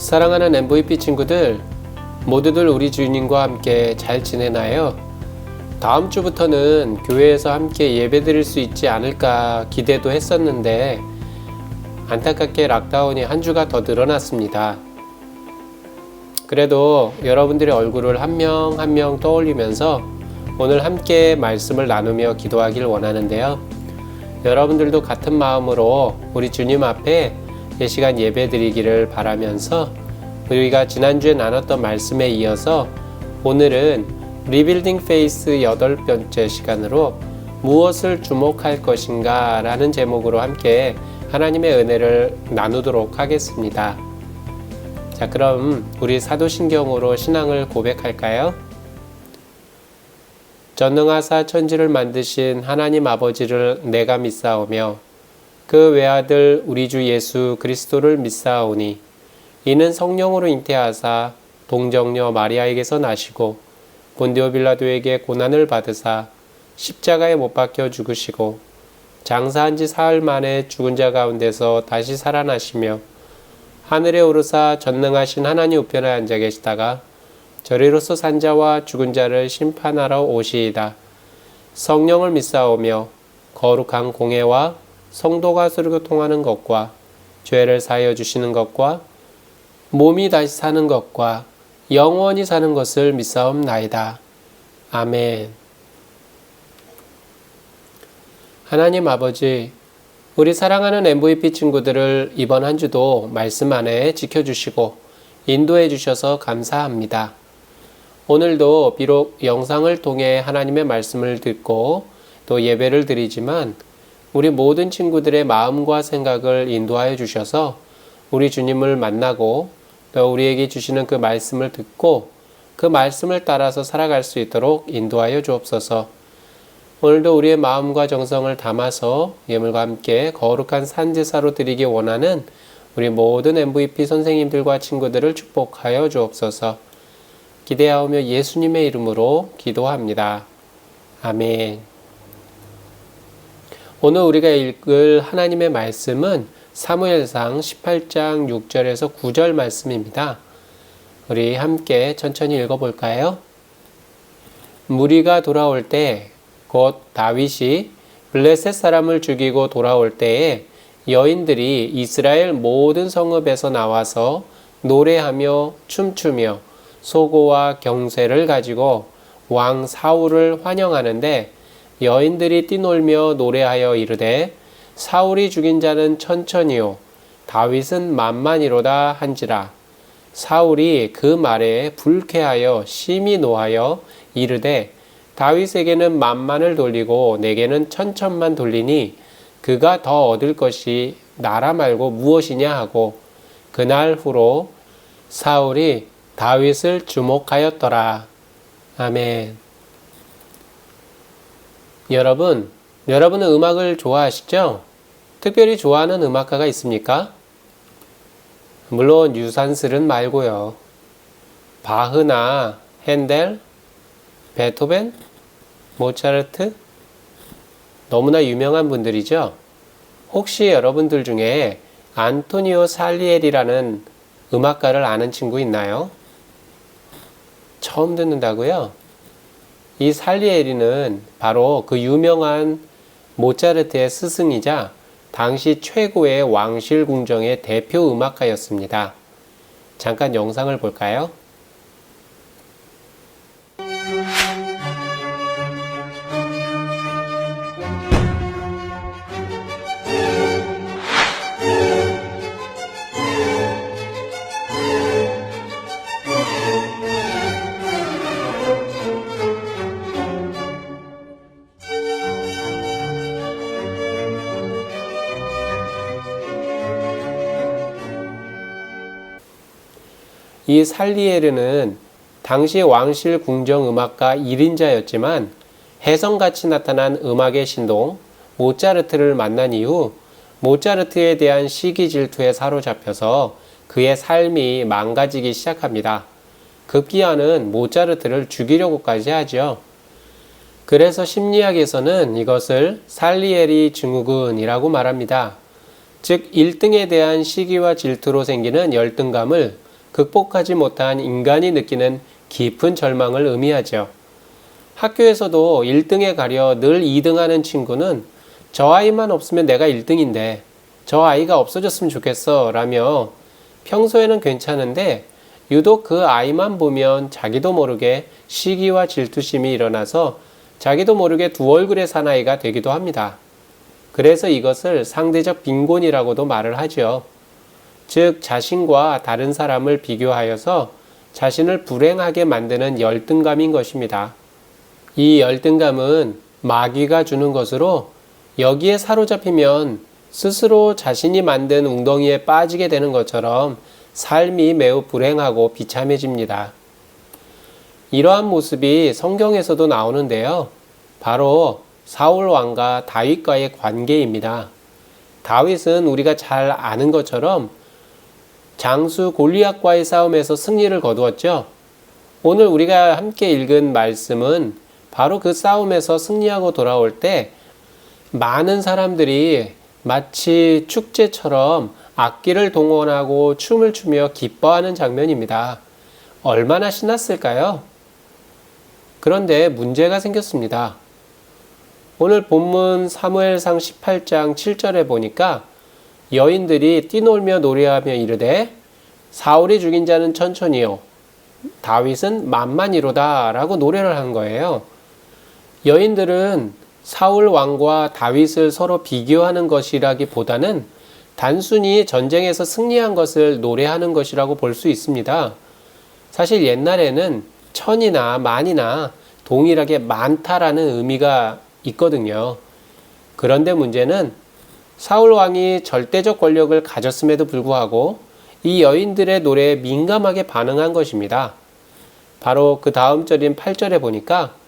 사랑하는 MVP 친구들, 모두들 우리 주님과 함께 잘 지내나요? 다음 주부터는 교회에서 함께 예배 드릴 수 있지 않을까 기대도 했었는데 안타깝게 락다운이 한 주가 더 늘어났습니다. 그래도 여러분들의 얼굴을 한 명 한 명 떠올리면서 오늘 함께 말씀을 나누며 기도하길 원하는데요. 여러분들도 같은 마음으로 우리 주님 앞에 이 시간 예배 드리기를 바라면서 우리가 지난주에 나눴던 말씀에 이어서 오늘은 리빌딩 페이스 8번째 시간으로 무엇을 주목할 것인가 라는 제목으로 함께 하나님의 은혜를 나누도록 하겠습니다. 자, 그럼 우리 사도신경으로 신앙을 고백할까요? 전능하사 천지를 만드신 하나님 아버지를 내가 믿사오며 그 외아들 우리 주 예수 그리스도를 믿사오니 이는 성령으로 잉태하사 동정녀 마리아에게서 나시고 본디오 빌라도에게 고난을 받으사 십자가에 못 박혀 죽으시고 장사한 지 사흘 만에 죽은 자 가운데서 다시 살아나시며 하늘에 오르사 전능하신 하나님 우편에 앉아 계시다가 저리로서 산 자와 죽은 자를 심판하러 오시이다. 성령을 믿사오며 거룩한 공회와 성도가 서로 통하는 것과 죄를 사하여 주시는 것과 몸이 다시 사는 것과 영원히 사는 것을 믿사옵나이다. 아멘. 하나님 아버지, 우리 사랑하는 MVP 친구들을 이번 한 주도 말씀 안에 지켜주시고 인도해 주셔서 감사합니다. 오늘도 비록 영상을 통해 하나님의 말씀을 듣고 또 예배를 드리지만 우리 모든 친구들의 마음과 생각을 인도하여 주셔서 우리 주님을 만나고 또 우리에게 주시는 그 말씀을 듣고 그 말씀을 따라서 살아갈 수 있도록 인도하여 주옵소서. 오늘도 우리의 마음과 정성을 담아서 예물과 함께 거룩한 산제사로 드리기 원하는 우리 모든 MVP 선생님들과 친구들을 축복하여 주옵소서. 기대하오며 예수님의 이름으로 기도합니다. 아멘. 오늘 우리가 읽을 하나님의 말씀은 사무엘상 18장 6절에서 9절 말씀입니다. 우리 함께 천천히 읽어볼까요? 무리가 돌아올 때 곧 다윗이 블레셋 사람을 죽이고 돌아올 때에 여인들이 이스라엘 모든 성읍에서 나와서 노래하며 춤추며 소고와 경쇠를 가지고 왕 사울을 환영하는데 여인들이 뛰놀며 노래하여 이르되 사울이 죽인 자는 천천히요 다윗은 만만이로다 한지라. 사울이 그 말에 불쾌하여 심히 노하여 이르되 다윗에게는 만만을 돌리고 내게는 천천만 돌리니 그가 더 얻을 것이 나라 말고 무엇이냐 하고 그날 후로 사울이 다윗을 주목하였더라. 아멘. 여러분은 음악을 좋아하시죠? 특별히 좋아하는 음악가가 있습니까? 물론 유산슬은 말고요. 바흐나 핸델, 베토벤, 모차르트 너무나 유명한 분들이죠. 혹시 여러분들 중에 안토니오 살리에리라는 음악가를 아는 친구 있나요? 처음 듣는다고요? 이 살리에리는 바로 그 유명한 모차르트의 스승이자 당시 최고의 왕실 궁정의 대표 음악가였습니다. 잠깐 영상을 볼까요? 이 살리에르는 당시 왕실 궁정 음악가 1인자였지만 혜성같이 나타난 음악의 신동 모차르트를 만난 이후 모차르트에 대한 시기 질투에 사로잡혀서 그의 삶이 망가지기 시작합니다. 급기야는 모차르트를 죽이려고까지 하죠. 그래서 심리학에서는 이것을 살리에리 증후군이라고 말합니다. 즉 1등에 대한 시기와 질투로 생기는 열등감을 극복하지 못한 인간이 느끼는 깊은 절망을 의미하죠. 학교에서도 1등에 가려 늘 2등하는 친구는 저 아이만 없으면 내가 1등인데 저 아이가 없어졌으면 좋겠어 라며 평소에는 괜찮은데 유독 그 아이만 보면 자기도 모르게 시기와 질투심이 일어나서 자기도 모르게 두 얼굴의 사나이가 되기도 합니다. 그래서 이것을 상대적 빈곤이라고도 말을 하죠. 즉 자신과 다른 사람을 비교하여서 자신을 불행하게 만드는 열등감인 것입니다. 이 열등감은 마귀가 주는 것으로 여기에 사로잡히면 스스로 자신이 만든 웅덩이에 빠지게 되는 것처럼 삶이 매우 불행하고 비참해집니다. 이러한 모습이 성경에서도 나오는데요. 바로 사울 왕과 다윗과의 관계입니다. 다윗은 우리가 잘 아는 것처럼 장수 골리앗과의 싸움에서 승리를 거두었죠. 오늘 우리가 함께 읽은 말씀은 바로 그 싸움에서 승리하고 돌아올 때 많은 사람들이 마치 축제처럼 악기를 동원하고 춤을 추며 기뻐하는 장면입니다. 얼마나 신났을까요? 그런데 문제가 생겼습니다. 오늘 본문 사무엘상 18장 7절에 보니까 여인들이 뛰놀며 노래하며 이르되 사울이 죽인 자는 천천히요 다윗은 만만이로다 라고 노래를 한 거예요. 여인들은 사울 왕과 다윗을 서로 비교하는 것이라기보다는 단순히 전쟁에서 승리한 것을 노래하는 것이라고 볼 수 있습니다. 사실 옛날에는 천이나 만이나 동일하게 많다라는 의미가 있거든요. 그런데 문제는 사울 왕이 절대적 권력을 가졌음에도 불구하고 이 여인들의 노래에 민감하게 반응한 것입니다. 바로 그 다음 절인 8절에 보니까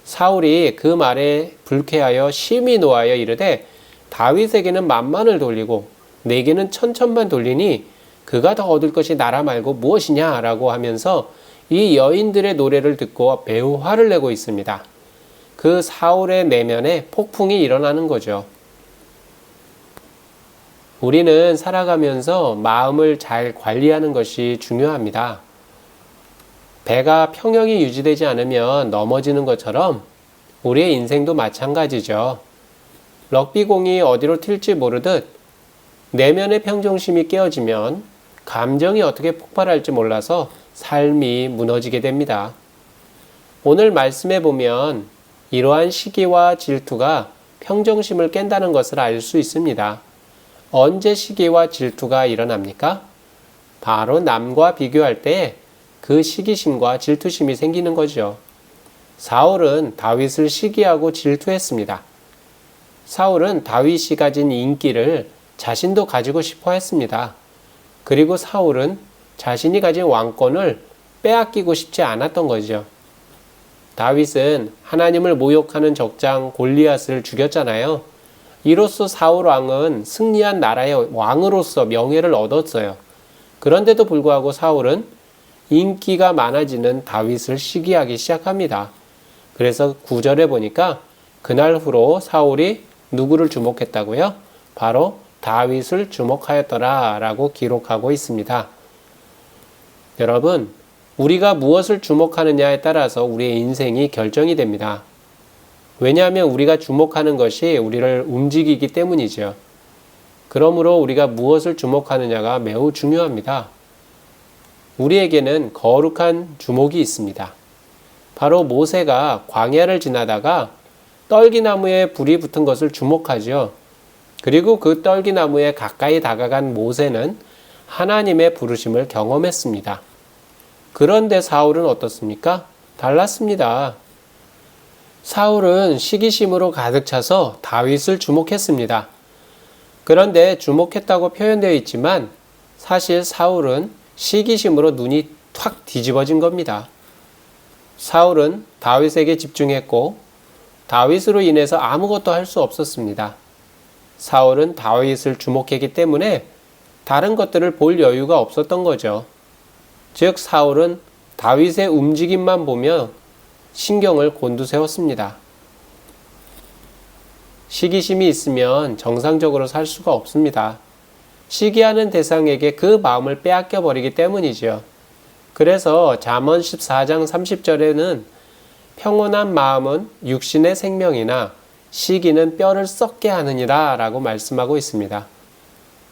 사울이 그 말에 불쾌하여 심히 노하여 이르되 다윗에게는 만만을 돌리고 내게는 천천만 돌리니 그가 더 얻을 것이 나라 말고 무엇이냐 라고 하면서 이 여인들의 노래를 듣고 매우 화를 내고 있습니다. 그 사울의 내면에 폭풍이 일어나는 거죠. 우리는 살아가면서 마음을 잘 관리하는 것이 중요합니다. 배가 평형이 유지되지 않으면 넘어지는 것처럼 우리의 인생도 마찬가지죠. 럭비공이 어디로 튈지 모르듯 내면의 평정심이 깨어지면 감정이 어떻게 폭발할지 몰라서 삶이 무너지게 됩니다. 오늘 말씀에 보면 이러한 시기와 질투가 평정심을 깬다는 것을 알 수 있습니다. 언제 시기와 질투가 일어납니까? 바로 남과 비교할 때 그 시기심과 질투심이 생기는 거죠. 사울은 다윗을 시기하고 질투했습니다. 사울은 다윗이 가진 인기를 자신도 가지고 싶어 했습니다. 그리고 사울은 자신이 가진 왕권을 빼앗기고 싶지 않았던 거죠. 다윗은 하나님을 모욕하는 적장 골리앗을 죽였잖아요. 이로써 사울 왕은 승리한 나라의 왕으로서 명예를 얻었어요. 그런데도 불구하고 사울은 인기가 많아지는 다윗을 시기하기 시작합니다. 그래서 9절에 보니까 그날 후로 사울이 누구를 주목했다고요? 바로 다윗을 주목하였더라 라고 기록하고 있습니다. 여러분, 우리가 무엇을 주목하느냐에 따라서 우리의 인생이 결정이 됩니다. 왜냐하면 우리가 주목하는 것이 우리를 움직이기 때문이죠. 그러므로 우리가 무엇을 주목하느냐가 매우 중요합니다. 우리에게는 거룩한 주목이 있습니다. 바로 모세가 광야를 지나다가 떨기나무에 불이 붙은 것을 주목하죠. 그리고 그 떨기나무에 가까이 다가간 모세는 하나님의 부르심을 경험했습니다. 그런데 사울은 어떻습니까? 달랐습니다. 사울은 시기심으로 가득 차서 다윗을 주목했습니다. 그런데 주목했다고 표현되어 있지만 사실 사울은 시기심으로 눈이 탁 뒤집어진 겁니다. 사울은 다윗에게 집중했고 다윗으로 인해서 아무것도 할 수 없었습니다. 사울은 다윗을 주목했기 때문에 다른 것들을 볼 여유가 없었던 거죠. 즉 사울은 다윗의 움직임만 보며 신경을 곤두세웠습니다. 시기심이 있으면 정상적으로 살 수가 없습니다. 시기하는 대상에게 그 마음을 빼앗겨 버리기 때문이죠. 그래서 잠언 14장 30절에는 평온한 마음은 육신의 생명이나 시기는 뼈를 썩게 하느니라 라고 말씀하고 있습니다.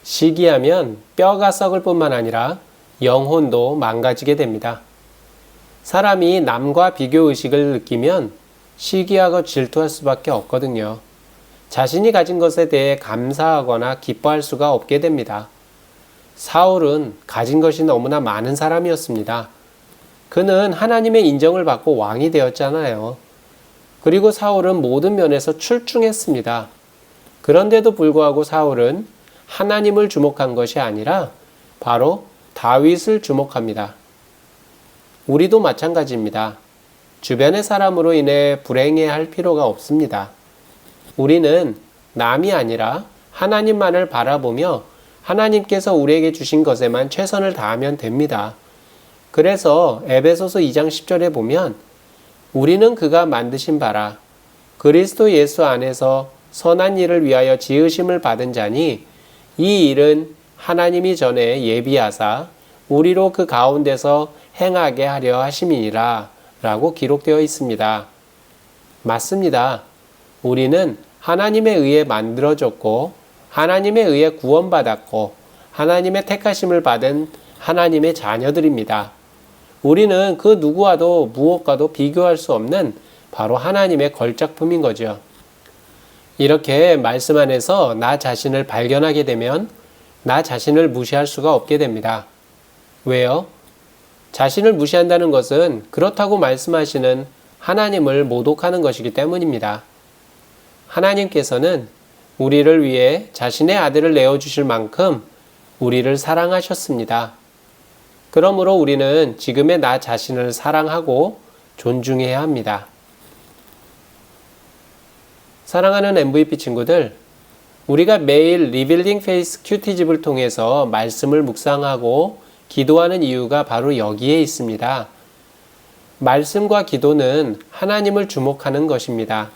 시기하면 뼈가 썩을 뿐만 아니라 영혼도 망가지게 됩니다. 사람이 남과 비교의식을 느끼면 시기하고 질투할 수밖에 없거든요. 자신이 가진 것에 대해 감사하거나 기뻐할 수가 없게 됩니다. 사울은 가진 것이 너무나 많은 사람이었습니다. 그는 하나님의 인정을 받고 왕이 되었잖아요. 그리고 사울은 모든 면에서 출중했습니다. 그런데도 불구하고 사울은 하나님을 주목한 것이 아니라 바로 다윗을 주목합니다. 우리도 마찬가지입니다. 주변의 사람으로 인해 불행해할 필요가 없습니다. 우리는 남이 아니라 하나님만을 바라보며 하나님께서 우리에게 주신 것에만 최선을 다하면 됩니다. 그래서 에베소서 2장 10절에 보면 우리는 그가 만드신 바라 그리스도 예수 안에서 선한 일을 위하여 지으심을 받은 자니 이 일은 하나님이 전에 예비하사 우리로 그 가운데서 행하게 하려 하심이니라 라고 기록되어 있습니다. 맞습니다. 우리는 하나님에 의해 만들어졌고 하나님에 의해 구원받았고 하나님의 택하심을 받은 하나님의 자녀들입니다. 우리는 그 누구와도 무엇과도 비교할 수 없는 바로 하나님의 걸작품인 거죠. 이렇게 말씀 안에서 나 자신을 발견하게 되면 나 자신을 무시할 수가 없게 됩니다. 왜요? 자신을 무시한다는 것은 그렇다고 말씀하시는 하나님을 모독하는 것이기 때문입니다. 하나님께서는 우리를 위해 자신의 아들을 내어주실 만큼 우리를 사랑하셨습니다. 그러므로 우리는 지금의 나 자신을 사랑하고 존중해야 합니다. 사랑하는 MVP 친구들, 우리가 매일 리빌딩 페이스 큐티집을 통해서 말씀을 묵상하고 기도하는 이유가 바로 여기에 있습니다. 말씀과 기도는 하나님을 주목하는 것입니다.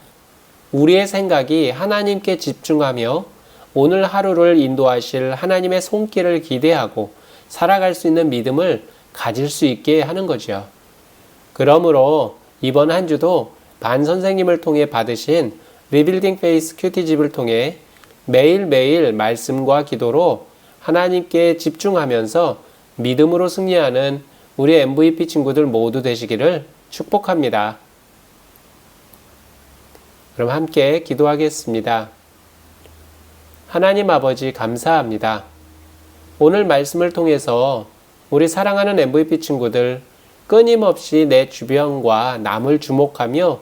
우리의 생각이 하나님께 집중하며 오늘 하루를 인도하실 하나님의 손길을 기대하고 살아갈 수 있는 믿음을 가질 수 있게 하는 거죠. 그러므로 이번 한 주도 반 선생님을 통해 받으신 리빌딩 페이스 큐티집을 통해 매일매일 말씀과 기도로 하나님께 집중하면서 믿음으로 승리하는 우리 MVP 친구들 모두 되시기를 축복합니다. 그럼 함께 기도하겠습니다. 하나님 아버지 감사합니다. 오늘 말씀을 통해서 우리 사랑하는 MVP 친구들 끊임없이 내 주변과 남을 주목하며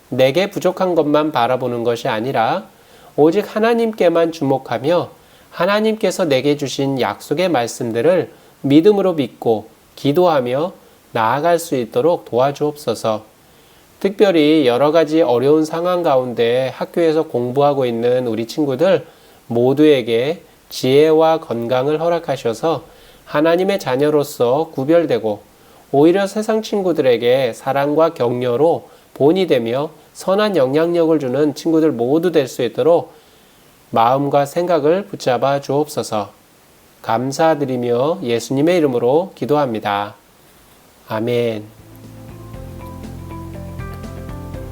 내게 부족한 것만 바라보는 것이 아니라 오직 하나님께만 주목하며 하나님께서 내게 주신 약속의 말씀들을 믿음으로 믿고 기도하며 나아갈 수 있도록 도와주옵소서. 특별히 여러 가지 어려운 상황 가운데 학교에서 공부하고 있는 우리 친구들 모두에게 지혜와 건강을 허락하셔서 하나님의 자녀로서 구별되고 오히려 세상 친구들에게 사랑과 격려로 본이 되며 선한 영향력을 주는 친구들 모두 될 수 있도록 마음과 생각을 붙잡아 주옵소서. 감사드리며 예수님의 이름으로 기도합니다. 아멘.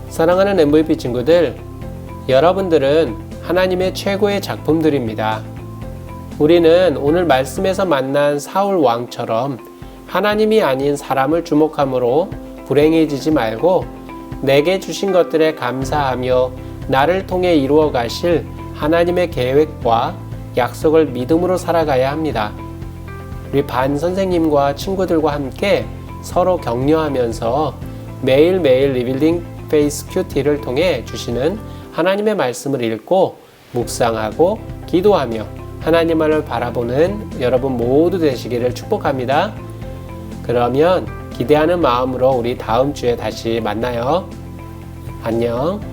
사랑하는 MVP 친구들, 여러분들은 하나님의 최고의 작품들입니다. 우리는 오늘 말씀에서 만난 사울 왕처럼 하나님이 아닌 사람을 주목함으로 불행해지지 말고 내게 주신 것들에 감사하며 나를 통해 이루어 가실 하나님의 계획과 약속을 믿음으로 살아가야 합니다. 우리 반 선생님과 친구들과 함께 서로 격려하면서 매일매일 리빌딩 페이스 큐티를 통해 주시는 하나님의 말씀을 읽고 묵상하고 기도하며 하나님만을 바라보는 여러분 모두 되시기를 축복합니다. 그러면 기대하는 마음으로 우리 다음 주에 다시 만나요. 안녕.